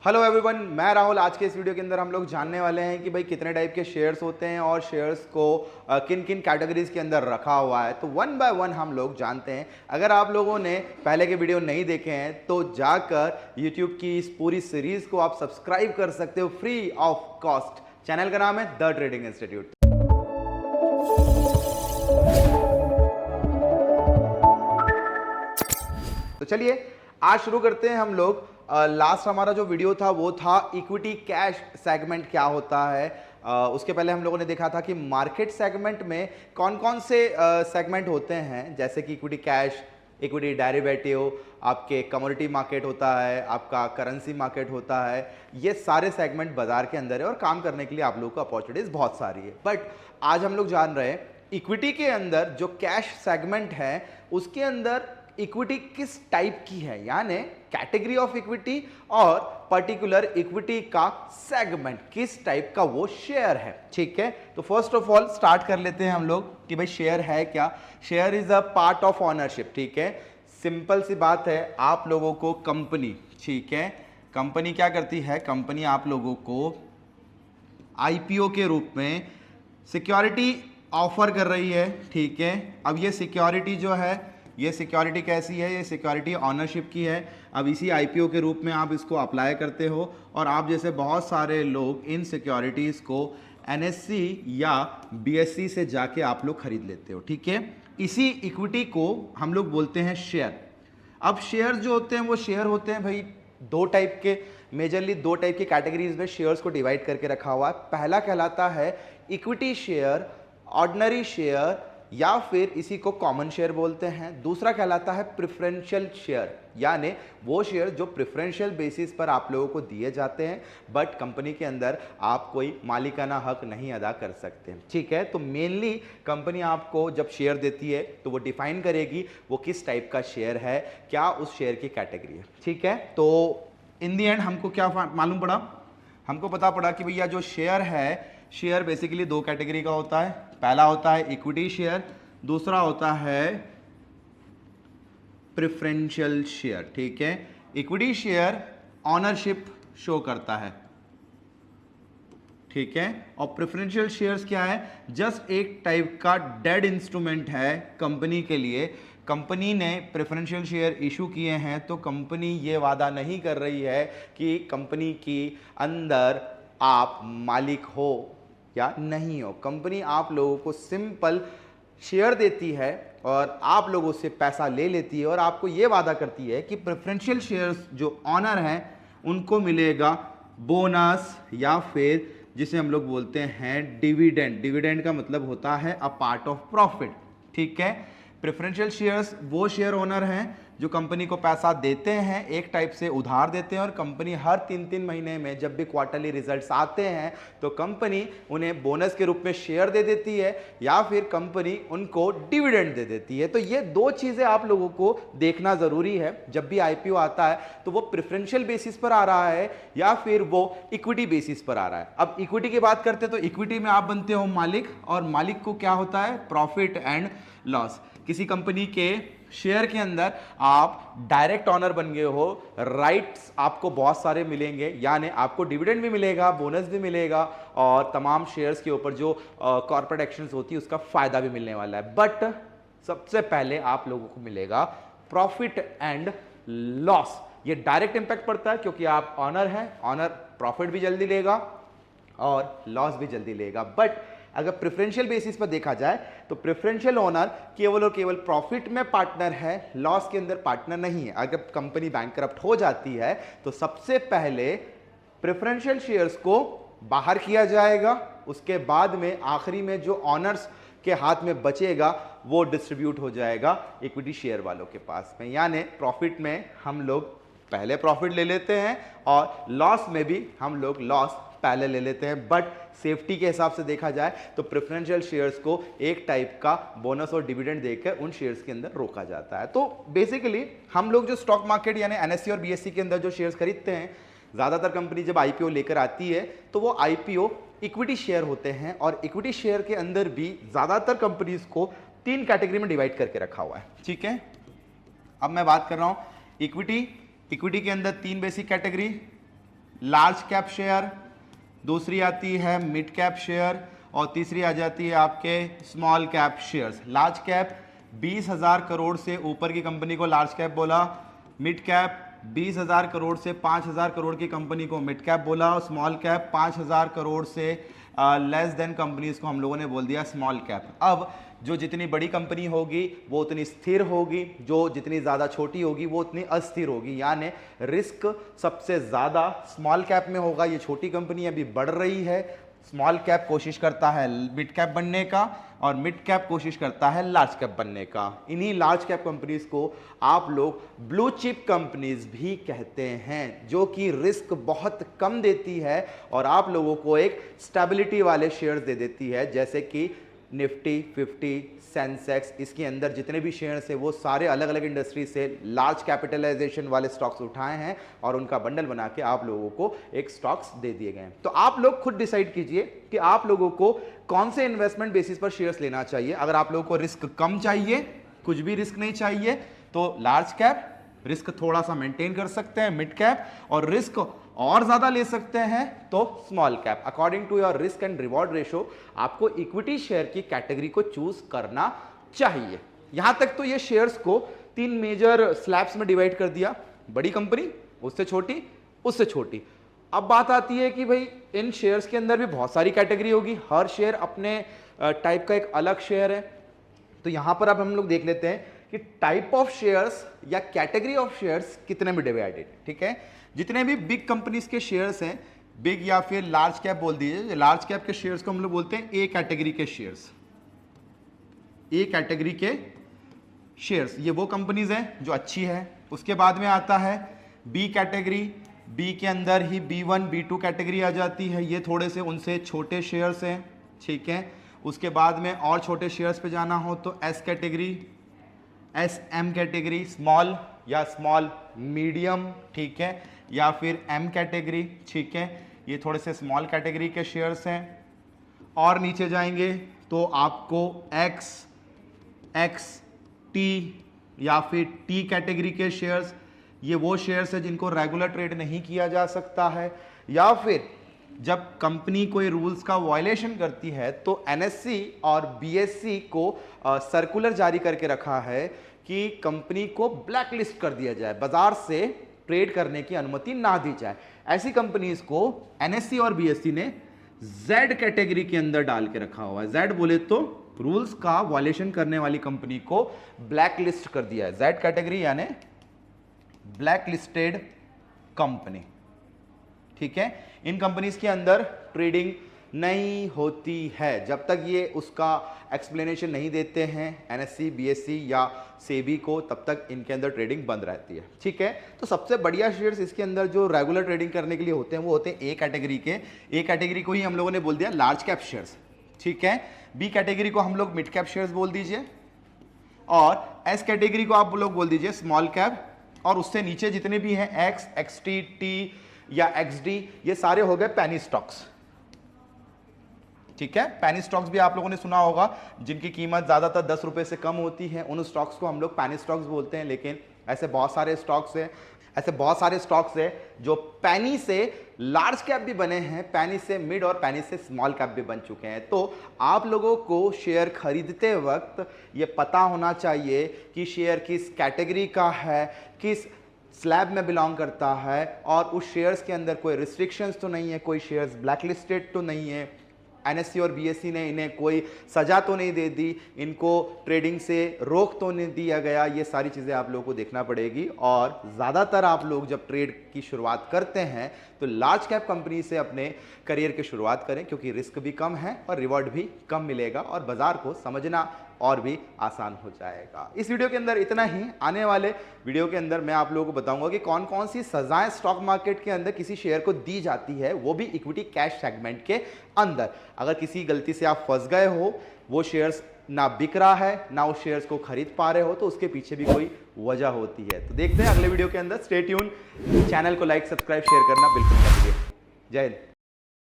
Hello everyone, मैं राहुल। आज के इस वीडियो के अंदर हम लोग जानने वाले हैं कि भाई कितने टाइप के शेयर्स होते हैं और शेयर्स को किन किन कैटेगरीज के अंदर रखा हुआ है। तो वन बाय वन हम लोग जानते हैं। अगर आप लोगों ने पहले के वीडियो नहीं देखे हैं तो जाकर यूट्यूब की इस पूरी सीरीज को आप सब्सक्राइब कर सकते हो फ्री ऑफ कॉस्ट। चैनल का नाम है द ट्रेडिंग इंस्टीट्यूट। तो चलिए आज शुरू करते हैं हम लोग। लास्ट हमारा जो वीडियो था वो था इक्विटी कैश सेगमेंट क्या होता है। उसके पहले हम लोगों ने देखा था कि मार्केट सेगमेंट में कौन कौन से सेगमेंट होते हैं, जैसे कि इक्विटी कैश, इक्विटी डेरिवेटिव, आपके कमोडिटी मार्केट होता है, आपका करेंसी मार्केट होता है। ये सारे सेगमेंट बाजार के अंदर है और काम करने के लिए आप लोगों को अपॉर्चुनिटीज बहुत सारी है। बट आज हम लोग जान रहे हैं इक्विटी के अंदर जो कैश सेगमेंट है उसके अंदर इक्विटी किस टाइप की है, यानी कैटेगरी ऑफ इक्विटी और पर्टिकुलर इक्विटी का सेगमेंट किस टाइप का वो शेयर है। ठीक है, तो फर्स्ट ऑफ ऑल स्टार्ट कर लेते हैं हम लोग कि भाई शेयर है क्या। Share is a part of ownership. ठीक है, सिंपल सी बात है। आप लोगों को कंपनी, ठीक है, कंपनी क्या करती है, कंपनी आप लोगों को आईपीओ के रूप में सिक्योरिटी ऑफर कर रही है। ठीक है, अब ये सिक्योरिटी जो है, ये सिक्योरिटी कैसी है, ये सिक्योरिटी ऑनरशिप की है। अब इसी आईपीओ के रूप में आप इसको अप्लाई करते हो और आप जैसे बहुत सारे लोग इन सिक्योरिटीज़ को एनएससी या बीएससी से जाके आप लोग खरीद लेते हो। ठीक है, इसी इक्विटी को हम लोग बोलते हैं शेयर। अब शेयर जो होते हैं वो शेयर होते हैं भाई दो टाइप के, मेजरली दो टाइप की कैटेगरीज में शेयर्स को डिवाइड करके रखा हुआ है। पहला कहलाता है इक्विटी शेयर, ऑर्डिनरी शेयर या फिर इसी को कॉमन शेयर बोलते हैं। दूसरा कहलाता है प्रेफरेंशियल शेयर, यानी वो शेयर जो प्रेफरेंशियल बेसिस पर आप लोगों को दिए जाते हैं बट कंपनी के अंदर आप कोई मालिकाना हक नहीं अदा कर सकते। ठीक है, तो मेनली कंपनी आपको जब शेयर देती है तो वो डिफाइन करेगी वो किस टाइप का शेयर है, क्या उस शेयर की कैटेगरी है। ठीक है, तो इन दी एंड हमको क्या मालूम पड़ा, हमको पता पड़ा कि भैया जो शेयर है, शेयर बेसिकली दो कैटेगरी का होता है। पहला होता है इक्विटी शेयर, दूसरा होता है प्रेफरेंशियल शेयर। ठीक है, इक्विटी शेयर ऑनरशिप शो करता है, ठीक है, और प्रेफरेंशियल शेयर्स क्या है, जस्ट एक टाइप का डेड इंस्ट्रूमेंट है कंपनी के लिए। कंपनी ने प्रेफरेंशियल शेयर इशू किए हैं तो कंपनी ये वादा नहीं कर रही है कि कंपनी की अंदर आप मालिक हो या नहीं हो। कंपनी आप लोगों को सिंपल शेयर देती है और आप लोगों से पैसा ले लेती है और आपको ये वादा करती है कि प्रेफरेंशियल शेयर्स जो ऑनर हैं उनको मिलेगा बोनस या फिर जिसे हम लोग बोलते हैं डिविडेंड। डिविडेंड का मतलब होता है अ पार्ट ऑफ प्रॉफिट। ठीक है, प्रेफरेंशियल शेयर्स वो शेयर ओनर हैं जो कंपनी को पैसा देते हैं, एक टाइप से उधार देते हैं, और कंपनी हर 3-3 महीने में जब भी क्वार्टरली रिजल्ट्स आते हैं तो कंपनी उन्हें बोनस के रूप में शेयर दे देती है या फिर कंपनी उनको डिविडेंड दे देती है। तो ये दो चीज़ें आप लोगों को देखना ज़रूरी है। जब भी आईपीओ आता है तो वो प्रेफरेंशियल बेसिस पर आ रहा है या फिर वो इक्विटी बेसिस पर आ रहा है। अब इक्विटी की बात करते हैं तो इक्विटी में आप बनते हो मालिक, और मालिक को क्या होता है, प्रॉफिट एंड लॉस। किसी कंपनी के शेयर के अंदर आप डायरेक्ट ऑनर बन गए हो, राइट्स आपको बहुत सारे मिलेंगे, यानी आपको डिविडेंड भी मिलेगा, बोनस भी मिलेगा और तमाम शेयर्स के ऊपर जो कॉर्पोरेट एक्शंस होती है उसका फायदा भी मिलने वाला है। बट सबसे पहले आप लोगों को मिलेगा प्रॉफिट एंड लॉस। ये डायरेक्ट इंपैक्ट पड़ता है क्योंकि आप ऑनर हैं, ऑनर प्रॉफिट भी जल्दी लेगा और लॉस भी जल्दी लेगा। बट अगर प्रेफरेंशियल बेसिस पर देखा जाए तो प्रेफरेंशियल ओनर केवल और केवल प्रॉफिट में पार्टनर है, लॉस के अंदर पार्टनर नहीं है। अगर कंपनी बैंकरप्ट हो जाती है तो सबसे पहले प्रेफरेंशियल शेयर्स को बाहर किया जाएगा, उसके बाद में आखिरी में जो ऑनर्स के हाथ में बचेगा वो डिस्ट्रीब्यूट हो जाएगा इक्विटी शेयर वालों के पास में। यानी प्रॉफिट में हम लोग पहले प्रॉफिट ले लेते हैं और लॉस में भी हम लोग लॉस पहले ले लेते हैं। बट सेफ्टी के हिसाब से देखा जाए तो प्रेफरेंशियल शेयर्स को एक टाइप का बोनस और डिविडेंड देकर उन शेयर्स के अंदर रोका जाता है। तो बेसिकली हम लोग जो स्टॉक मार्केट यानी एनएससी और बीएससी के अंदर जो शेयर्स खरीदते हैं, ज़्यादातर कंपनी जब आईपीओ लेकर आती है तो वो आईपीओ इक्विटी शेयर होते हैं और इक्विटी शेयर के अंदर भी ज़्यादातर कंपनीज को 3 कैटेगरी में डिवाइड करके रखा हुआ है। ठीक है, अब मैं बात कर रहा हूँ इक्विटी के अंदर 3 basic category, large cap share, दूसरी आती है मिड कैप शेयर और तीसरी आ जाती है आपके small cap shares. Large cap 20,000 crore से ऊपर की कंपनी को लार्ज कैप बोला, मिड कैप 20,000 करोड़ से 5,000 करोड़ की कंपनी को मिड कैप बोला और स्मॉल कैप 5,000 करोड़ से लेस देन कंपनीज को हम लोगों ने बोल दिया स्मॉल कैप। अब जो जितनी बड़ी कंपनी होगी वो उतनी स्थिर होगी, जो जितनी ज़्यादा छोटी होगी वो उतनी अस्थिर होगी, यानी रिस्क सबसे ज़्यादा स्मॉल कैप में होगा। ये छोटी कंपनी अभी बढ़ रही है, स्मॉल कैप कोशिश करता है मिड कैप बनने का और मिड कैप कोशिश करता है लार्ज कैप बनने का। इन्हीं लार्ज कैप कंपनीज को आप लोग ब्लू चिप कंपनीज भी कहते हैं, जो कि रिस्क बहुत कम देती है और आप लोगों को एक स्टेबिलिटी वाले शेयर्स दे देती है, जैसे कि निफ्टी 50, सेंसेक्स, इसके अंदर जितने भी शेयर्स हैं वो सारे अलग अलग इंडस्ट्री से लार्ज कैपिटलाइजेशन वाले स्टॉक्स उठाए हैं और उनका बंडल बना के आप लोगों को एक स्टॉक्स दे दिए गए हैं। तो आप लोग खुद डिसाइड कीजिए कि आप लोगों को कौन से इन्वेस्टमेंट बेसिस पर शेयर्स लेना चाहिए। अगर आप लोगों को रिस्क कम चाहिए, कुछ भी रिस्क नहीं चाहिए, तो लार्ज कैप रिस्क थोड़ा सा मेंटेन कर सकते हैं मिड कैप, और रिस्क और ज्यादा ले सकते हैं तो small cap. According to your risk and reward ratio आपको इक्विटी शेयर की कैटेगरी को चूज करना चाहिए। यहां तक तो ये शेयर्स को 3 मेजर स्लैब्स में डिवाइड कर दिया, बड़ी कंपनी, उससे छोटी, उससे छोटी। अब बात आती है कि भाई इन शेयर्स के अंदर भी बहुत सारी कैटेगरी होगी, हर शेयर अपने टाइप का एक अलग शेयर है। तो यहां पर अब हम लोग देख लेते हैं कि टाइप ऑफ शेयर्स या कैटेगरी ऑफ शेयर्स कितने में डिवाइडेड, ठीक है। जितने भी बिग कंपनीज के शेयर्स हैं, बिग या फिर लार्ज कैप बोल दीजिए, लार्ज कैप के शेयर्स को हम लोग बोलते हैं ए कैटेगरी के शेयर्स। ए कैटेगरी के शेयर्स ये वो कंपनीज हैं जो अच्छी है। उसके बाद में आता है बी कैटेगरी, बी के अंदर ही B1, B2 कैटेगरी आ जाती है, ये थोड़े से उनसे छोटे शेयर्स हैं, ठीक है। उसके बाद में और छोटे शेयर्स पे जाना हो तो S category, SM category, small या स्मॉल मीडियम, ठीक है, या फिर M कैटेगरी, ठीक है, ये थोड़े से स्मॉल कैटेगरी के शेयर्स हैं। और नीचे जाएंगे तो आपको X, T या फिर T कैटेगरी के शेयर्स, ये वो शेयर्स है जिनको रेगुलर ट्रेड नहीं किया जा सकता है, या फिर जब कंपनी कोई रूल्स का वायलेशन करती है तो NSE और BSE को सर्कुलर जारी करके रखा है कि कंपनी को ब्लैक लिस्ट कर दिया जाए, बाजार से ट्रेड करने की अनुमति ना दी जाए। ऐसी कंपनीज को NSE और BSE ने Z कैटेगरी के अंदर डाल के रखा हुआ है। Z बोले तो रूल्स का वायलेशन करने वाली कंपनी को ब्लैक लिस्ट कर दिया है, Z कैटेगरी यानी ब्लैक लिस्टेड कंपनी, ठीक है। इन कंपनीज के अंदर ट्रेडिंग नहीं होती है जब तक ये उसका एक्सप्लेनेशन नहीं देते हैं NSE, BSE या सेबी को, तब तक इनके अंदर ट्रेडिंग बंद रहती है, ठीक है। तो सबसे बढ़िया शेयर्स इसके अंदर जो रेगुलर ट्रेडिंग करने के लिए होते हैं वो होते हैं ए कैटेगरी के। ए कैटेगरी को ही हम लोगों ने बोल दिया लार्ज कैप शेयर्स, ठीक है। बी कैटेगरी को हम लोग मिड कैप शेयर्स बोल दीजिए, और एस कैटेगरी को आप लोग बोल दीजिए स्मॉल कैप, और उससे नीचे जितने भी हैं X, XT, T या XD, ये सारे हो गए पैनी स्टॉक्स, ठीक है। पैनी स्टॉक्स भी आप लोगों ने सुना होगा, जिनकी कीमत ज्यादातर 10 रुपए से कम होती है, उन स्टॉक्स को हम लोग पैनी स्टॉक्स बोलते हैं। लेकिन ऐसे बहुत सारे स्टॉक्स हैं जो पैनी से लार्ज कैप भी बने हैं, पैनी से मिड और पैनी से स्मॉल कैप भी बन चुके हैं। तो आप लोगों को शेयर खरीदते वक्त ये पता होना चाहिए कि शेयर किस कैटेगरी का है, किस स्लैब में बिलोंग करता है, और उस शेयर्स के अंदर कोई रिस्ट्रिक्शंस तो नहीं है, कोई शेयर्स ब्लैकलिस्टेड तो नहीं है, NSE और BSE ने इन्हें कोई सजा तो नहीं दे दी, इनको ट्रेडिंग से रोक तो नहीं दिया गया। ये सारी चीज़ें आप लोगों को देखना पड़ेगी। और ज़्यादातर आप लोग जब ट्रेड की शुरुआत करते हैं तो लार्ज कैप कंपनी से अपने करियर की शुरुआत करें, क्योंकि रिस्क भी कम है और रिवॉर्ड भी कम मिलेगा और बाजार को समझना और भी आसान हो जाएगा। इस वीडियो के अंदर इतना ही। आने वाले वीडियो के अंदर मैं आप लोगों को बताऊंगा कि कौन कौन सी सजाएं स्टॉक मार्केट के अंदर किसी शेयर को दी जाती है, वो भी इक्विटी कैश सेगमेंट के अंदर। अगर किसी गलती से आप फंस गए हो, वो शेयर्स ना बिक रहा है, ना उस शेयर्स को खरीद पा रहे हो, तो उसके पीछे भी कोई वजह होती है। तो देखते हैं अगले वीडियो के अंदर। स्टे ट्यून, चैनल को लाइक, सब्सक्राइब, शेयर करना बिल्कुल मत भूलिए। जय हिंद।